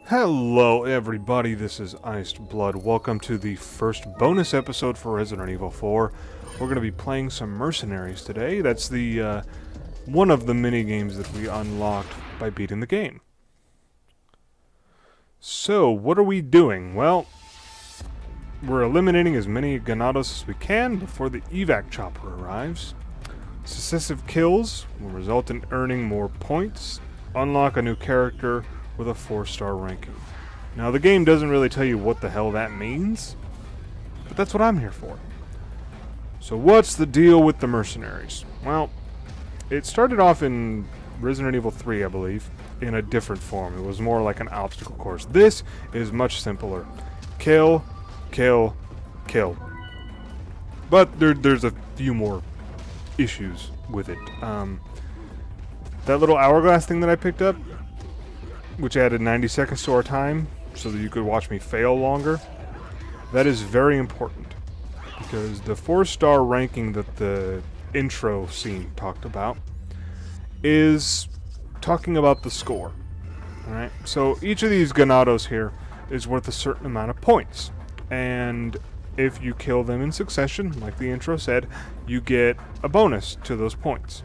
Hello everybody, this is Iced Blood. Welcome to the first bonus episode for Resident Evil 4. We're going to be playing some Mercenaries today. That's the one of the mini-games that we unlocked by beating the game. So, what are we doing? Well, we're eliminating as many Ganados as we can before the evac chopper arrives. Successive kills will result in earning more points, unlock a new character with a 4-star ranking. Now, the game doesn't really tell you what the hell that means, but that's what I'm here for. So what's the deal with the Mercenaries? Well, it started off in Resident Evil 3, I believe, in a different form. It was more like an obstacle course. This is much simpler. Kill, kill, kill. But there's a few more issues with it. That little hourglass thing that I picked up, which added 90 seconds to our time so that you could watch me fail longer, that is very important, because the 4-star ranking that the intro scene talked about is talking about the score. Alright, so each of these Ganados here is worth a certain amount of points, and if you kill them in succession, like the intro said, you get a bonus to those points.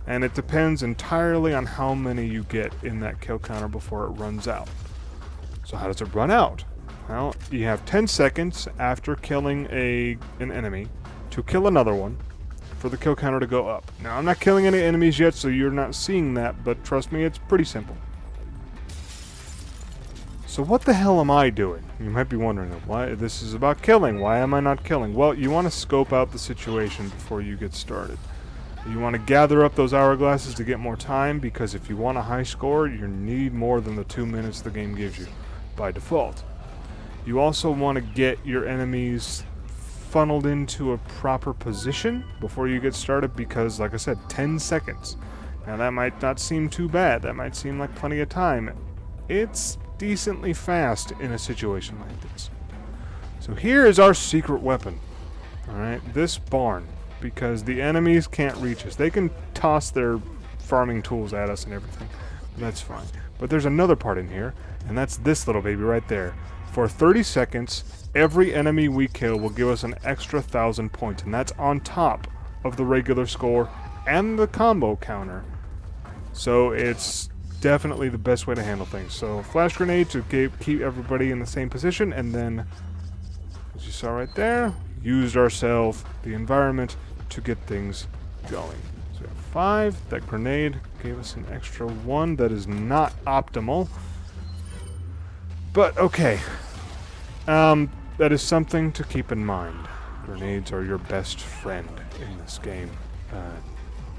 And it depends entirely on how many you get in that kill counter before it runs out. So how does it run out? Well, you have 10 seconds after killing an enemy to kill another one for the kill counter to go up. Now, I'm not killing any enemies yet, so you're not seeing that, but trust me, it's pretty simple. So what the hell am I doing? You might be wondering, why this is about killing. Why am I not killing? Well, you want to scope out the situation before you get started. You want to gather up those hourglasses to get more time, because if you want a high score, you need more than the 2 minutes the game gives you by default. You also want to get your enemies funneled into a proper position before you get started, because, like I said, 10 seconds. Now, that might not seem too bad. That might seem like plenty of time. It's decently fast in a situation like this. So here is our secret weapon. Alright, this barn. Because the enemies can't reach us. They can toss their farming tools at us and everything. That's fine. But there's another part in here, and that's this little baby right there. For 30 seconds, every enemy we kill will give us an extra 1,000 points, and that's on top of the regular score and the combo counter. So it's definitely the best way to handle things. So flash grenade to keep everybody in the same position, and then, as you saw right there, used ourselves, the environment, to get things going. So we have 5. That grenade gave us an extra 1. That is not optimal. But okay. That is something to keep in mind. Grenades are your best friend in this game.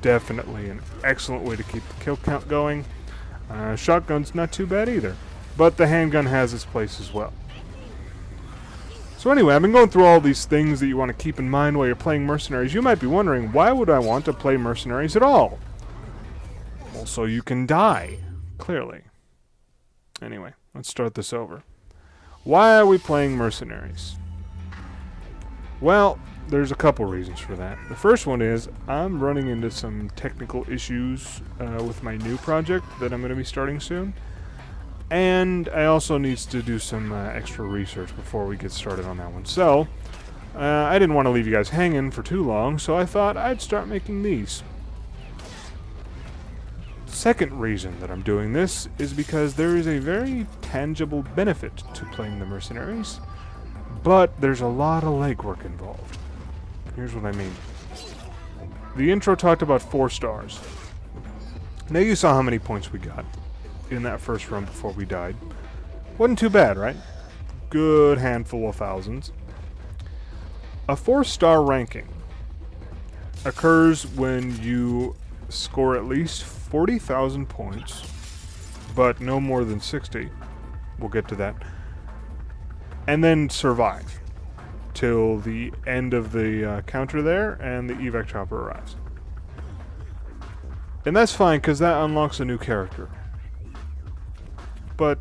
Definitely an excellent way to keep the kill count going. Shotgun's not too bad either. But the handgun has its place as well. So anyway, I've been going through all these things that you want to keep in mind while you're playing Mercenaries. You might be wondering, why would I want to play Mercenaries at all? Well, so you can die, clearly. Anyway, let's start this over. Why are we playing Mercenaries? Well, there's a couple reasons for that. The first one is, I'm running into some technical issues with my new project that I'm going to be starting soon. And I also need to do some extra research before we get started on that one. So, I didn't want to leave you guys hanging for too long, so I thought I'd start making these. Second reason that I'm doing this is because there is a very tangible benefit to playing the Mercenaries, but there's a lot of legwork involved. Here's what I mean. The intro talked about 4 stars. Now you saw how many points we got in that first run before we died. Wasn't too bad, right? Good handful of thousands. A 4-star ranking occurs when you score at least 40,000 points, but no more than 60. We'll get to that. And then survive till the end of the counter there and the evac chopper arrives. And that's fine, because that unlocks a new character. But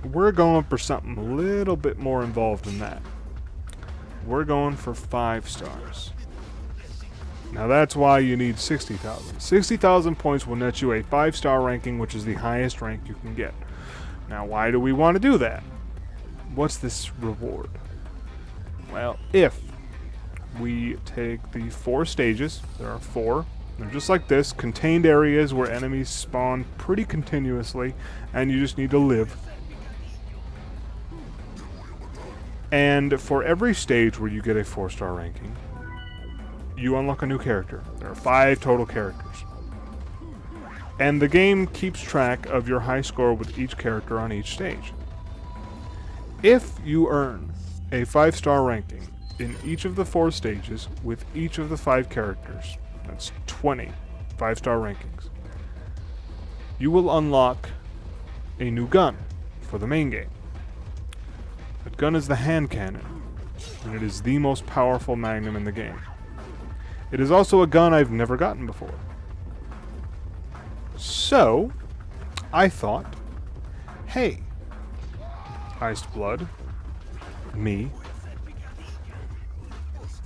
we're going for something a little bit more involved than that. We're going for 5 stars. Now that's why you need 60,000. 60,000 points will net you a 5-star ranking, which is the highest rank you can get. Now, why do we want to do that? What's this reward? Well, if we take the 4 stages, there are 4, they're just like this, contained areas where enemies spawn pretty continuously, and you just need to live. And for every stage where you get a 4-star ranking, you unlock a new character. There are 5 total characters. And the game keeps track of your high score with each character on each stage. If you earn a 5-star ranking in each of the 4 stages with each of the 5 characters, that's 20 5-star rankings, you will unlock a new gun for the main game. That gun is the hand cannon, and it is the most powerful magnum in the game. It is also a gun I've never gotten before. So, I thought, hey, Iced Blood, me,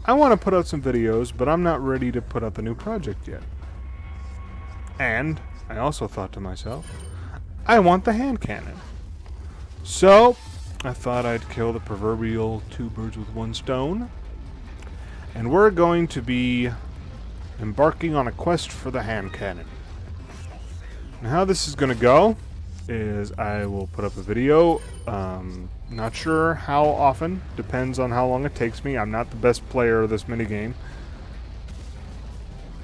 I want to put out some videos, but I'm not ready to put out the new project yet. And I also thought to myself, I want the hand cannon. So, I thought I'd kill the proverbial 2 birds with 1 stone. And we're going to be embarking on a quest for the hand cannon. And how this is going to go is I will put up a video. Not sure how often. Depends on how long it takes me. I'm not the best player of this minigame.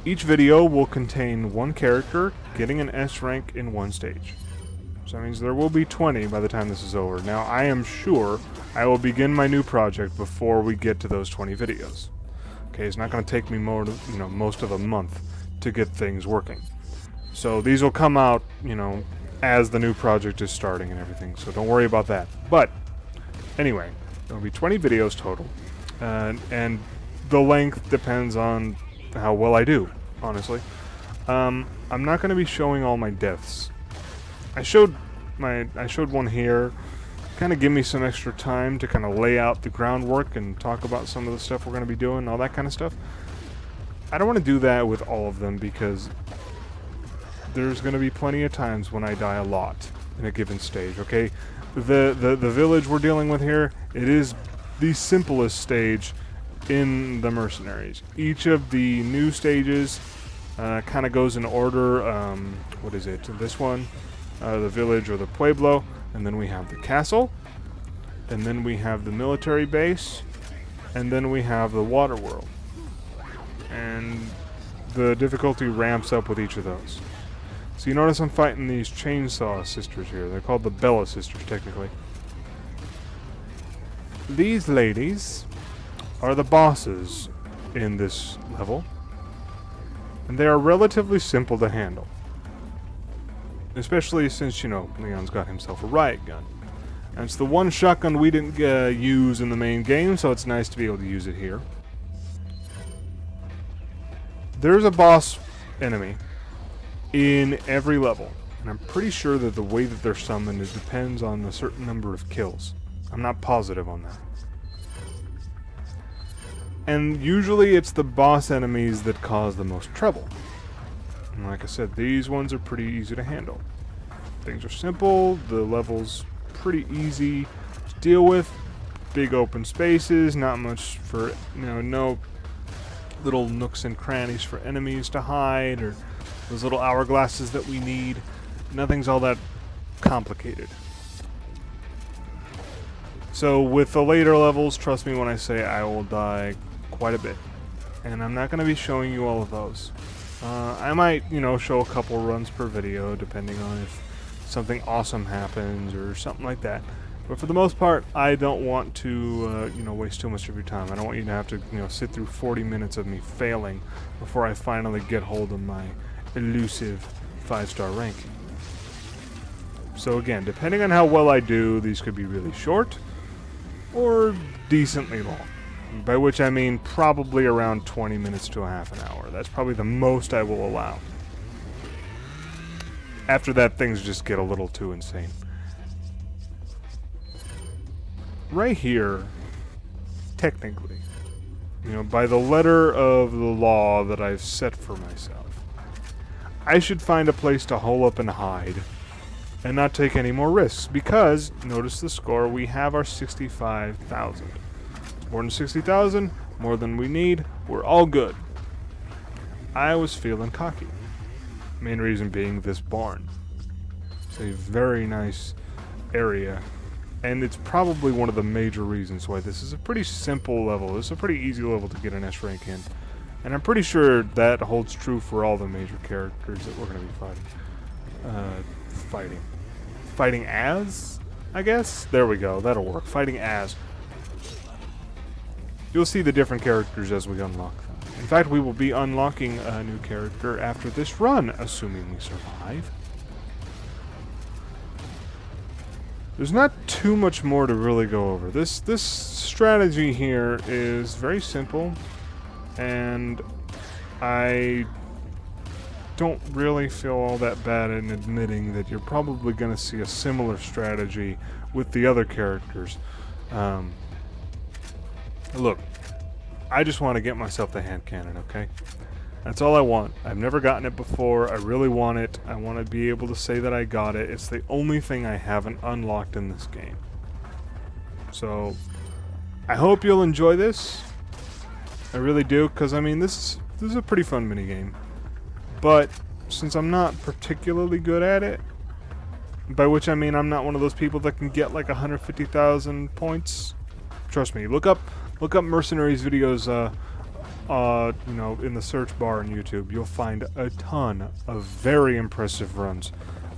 Each video will contain 1 character getting an S rank in 1 stage. So that means there will be 20 by the time this is over. Now, I am sure I will begin my new project before we get to those 20 videos. Okay, it's not going to take me most of a month to get things working. So these will come out, as the new project is starting and everything. So don't worry about that. But anyway, there will be 20 videos total, and the length depends on how well I do. Honestly, I'm not going to be showing all my deaths. I showed one here, kind of give me some extra time to kind of lay out the groundwork and talk about some of the stuff we're going to be doing, all that kind of stuff. I don't want to do that with all of them because there's going to be plenty of times when I die a lot in a given stage, okay? The village we're dealing with here, it is the simplest stage in the Mercenaries. Each of the new stages kind of goes in order. What is it? This one, the village or the pueblo, and then we have the castle, and then we have the military base, and then we have the water world. And the difficulty ramps up with each of those. So you notice I'm fighting these chainsaw sisters here. They're called the Bella sisters, technically. These ladies are the bosses in this level, and they are relatively simple to handle. Especially since, Leon's got himself a riot gun. And it's the one shotgun we didn't use in the main game, so it's nice to be able to use it here. There's a boss enemy in every level, and I'm pretty sure that the way that they're summoned depends on a certain number of kills. I'm not positive on that. And usually it's the boss enemies that cause the most trouble. And like I said, these ones are pretty easy to handle. Things are simple, the level's pretty easy to deal with. Big open spaces, not much for, no little nooks and crannies for enemies to hide, or those little hourglasses that we need. Nothing's all that complicated. So with the later levels, trust me when I say I will die quite a bit. And I'm not going to be showing you all of those. I might, show a couple runs per video, depending on if something awesome happens or something like that. But for the most part, I don't want to, waste too much of your time. I don't want you to have to, sit through 40 minutes of me failing before I finally get hold of my elusive 5-star ranking. So again, depending on how well I do, these could be really short or decently long. By which I mean probably around 20 minutes to a half an hour. That's probably the most I will allow. After that, things just get a little too insane. Right here, technically, by the letter of the law that I've set for myself, I should find a place to hole up and hide and not take any more risks, because, notice the score, we have our 65,000. More than 60,000, more than we need, we're all good. I was feeling cocky. Main reason being this barn. It's a very nice area, and it's probably one of the major reasons why this is a pretty simple level. This is a pretty easy level to get an S rank in, and I'm pretty sure that holds true for all the major characters that we're going to be fighting as, I guess. There we go, that'll work. Fighting as. You'll see the different characters as we unlock them. In fact, we will be unlocking a new character after this run, assuming we survive. There's not too much more to really go over. This strategy here is very simple, and I don't really feel all that bad in admitting that you're probably going to see a similar strategy with the other characters. Look, I just want to get myself the hand cannon, okay? That's all I want. I've never gotten it before. I really want it. I want to be able to say that I got it. It's the only thing I haven't unlocked in this game. So, I hope you'll enjoy this. I really do, because, I mean, this is a pretty fun minigame. But, since I'm not particularly good at it, by which I mean I'm not one of those people that can get like 150,000 points. Trust me, look up Mercenaries videos, you know, in the search bar on YouTube. You'll find a ton of very impressive runs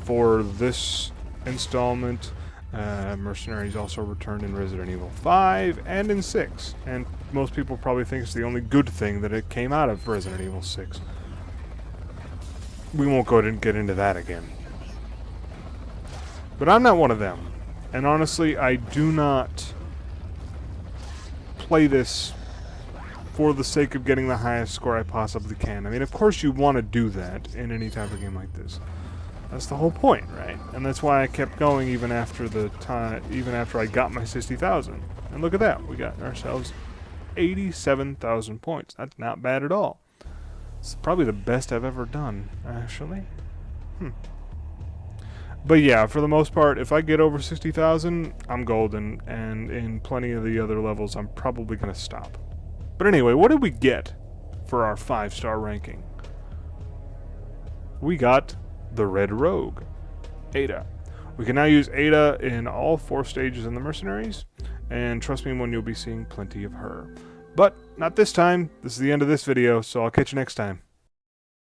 for this installment. Mercenaries also returned in Resident Evil 5 and in 6, and most people probably think it's the only good thing that it came out of Resident Evil 6. We won't go ahead and get into that again. But I'm not one of them, and honestly, I do not play this for the sake of getting the highest score I possibly can. I mean, of course you want to do that in any type of game like this. That's the whole point, right? And that's why I kept going even after I got my 60,000. And look at that, we got ourselves 87,000 points. That's not bad at all. It's probably the best I've ever done, actually. But yeah, for the most part, if I get over 60,000, I'm golden, and in plenty of the other levels, I'm probably going to stop. But anyway, what did we get for our 5-star ranking? We got the Red Rogue, Ada. We can now use Ada in all 4 stages in the Mercenaries, and trust me when you'll be seeing plenty of her. But not this time. This is the end of this video, so I'll catch you next time.